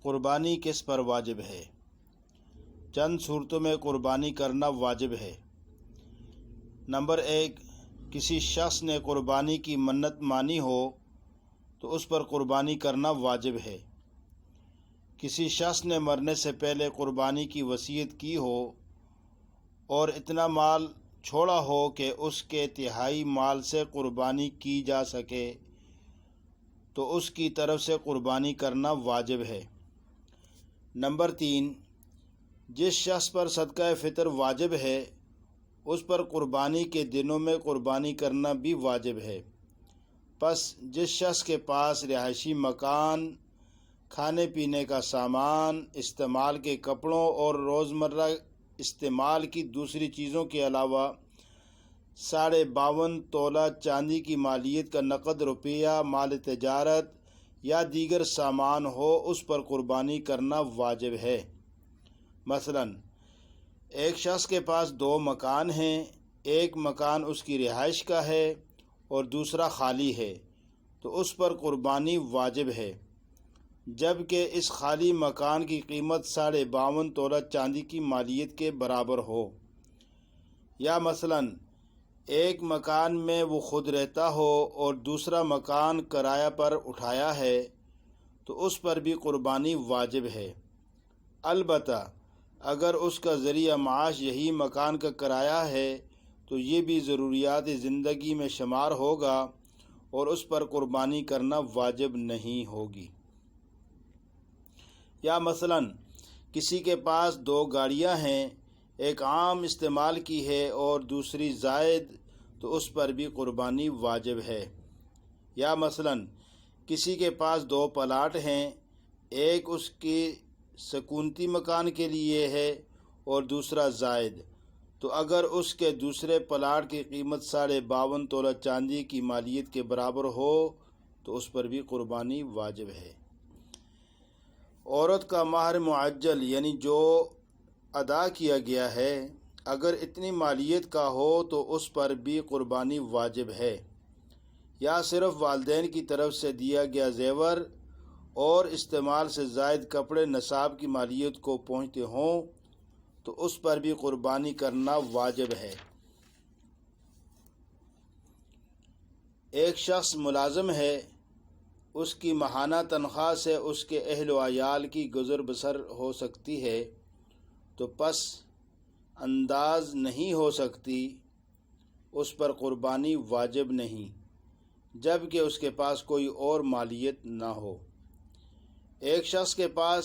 قربانی کس پر واجب ہے؟ چند صورتوں میں قربانی کرنا واجب ہے۔ نمبر 1، کسی شخص نے قربانی کی منت مانی ہو تو اس پر قربانی کرنا واجب ہے۔ کسی شخص نے مرنے سے پہلے قربانی کی وصیت کی ہو اور اتنا مال چھوڑا ہو کہ اس کے تہائی مال سے قربانی کی جا سکے تو اس کی طرف سے قربانی کرنا واجب ہے۔ نمبر 3، جس شخص پر صدقہ فطر واجب ہے اس پر قربانی کے دنوں میں قربانی کرنا بھی واجب ہے۔ پس جس شخص کے پاس رہائشی مکان، کھانے پینے کا سامان، استعمال کے کپڑوں اور روزمرہ استعمال کی دوسری چیزوں کے علاوہ 52.5 تولہ چاندی کی مالیت کا نقد روپیہ، مال تجارت یا دیگر سامان ہو، اس پر قربانی کرنا واجب ہے۔ مثلا ایک شخص کے پاس 2 مکان ہیں، ایک مکان اس کی رہائش کا ہے اور دوسرا خالی ہے، تو اس پر قربانی واجب ہے، جبکہ اس خالی مکان کی قیمت 52.5 تولہ چاندی کی مالیت کے برابر ہو۔ یا مثلا ایک مکان میں وہ خود رہتا ہو اور دوسرا مکان کرایہ پر اٹھایا ہے تو اس پر بھی قربانی واجب ہے، البتہ اگر اس کا ذریعہ معاش یہی مکان کا کرایہ ہے تو یہ بھی ضروریات زندگی میں شمار ہوگا اور اس پر قربانی کرنا واجب نہیں ہوگی۔ یا مثلا کسی کے پاس 2 گاڑیاں ہیں، ایک عام استعمال کی ہے اور دوسری زائد، تو اس پر بھی قربانی واجب ہے۔ یا مثلا کسی کے پاس 2 پلاٹ ہیں، ایک اس کی سکونتی مکان کے لیے ہے اور دوسرا زائد، تو اگر اس کے دوسرے پلاٹ کی قیمت 52.5 تولہ چاندی کی مالیت کے برابر ہو تو اس پر بھی قربانی واجب ہے۔ عورت کا مہر معجل یعنی جو ادا کیا گیا ہے، اگر اتنی مالیت کا ہو تو اس پر بھی قربانی واجب ہے۔ یا صرف والدین کی طرف سے دیا گیا زیور اور استعمال سے زائد کپڑے نصاب کی مالیت کو پہنچتے ہوں تو اس پر بھی قربانی کرنا واجب ہے۔ ایک شخص ملازم ہے، اس کی ماہانہ تنخواہ سے اس کے اہل و عیال کی گزر بسر ہو سکتی ہے تو پس انداز نہیں ہو سکتی، اس پر قربانی واجب نہیں، جبکہ اس کے پاس کوئی اور مالیت نہ ہو۔ ایک شخص کے پاس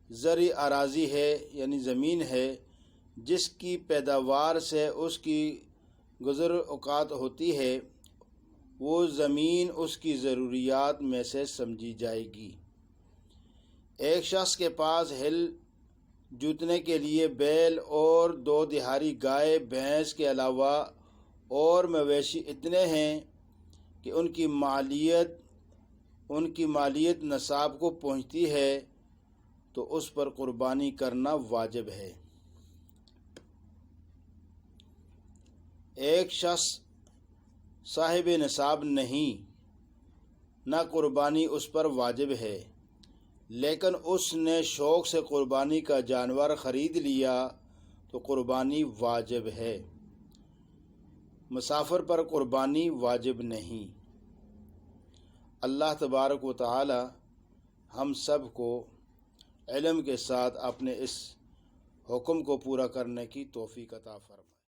زرعی اراضی ہے یعنی زمین ہے، جس کی پیداوار سے اس کی گزر اوقات ہوتی ہے، وہ زمین اس کی ضروریات میں سے سمجھی جائے گی۔ ایک شخص کے پاس ہل جوتنے کے لیے بیل اور 2 دہاڑی گائے بھینس کے علاوہ اور مویشی اتنے ہیں کہ ان کی مالیت نصاب کو پہنچتی ہے تو اس پر قربانی کرنا واجب ہے۔ ایک شخص صاحب نصاب نہیں، نہ قربانی اس پر واجب ہے، لیکن اس نے شوق سے قربانی کا جانور خرید لیا تو قربانی واجب ہے۔ مسافر پر قربانی واجب نہیں۔ اللہ تبارک و تعالی ہم سب کو علم کے ساتھ اپنے اس حکم کو پورا کرنے کی توفیق عطا فرمائے۔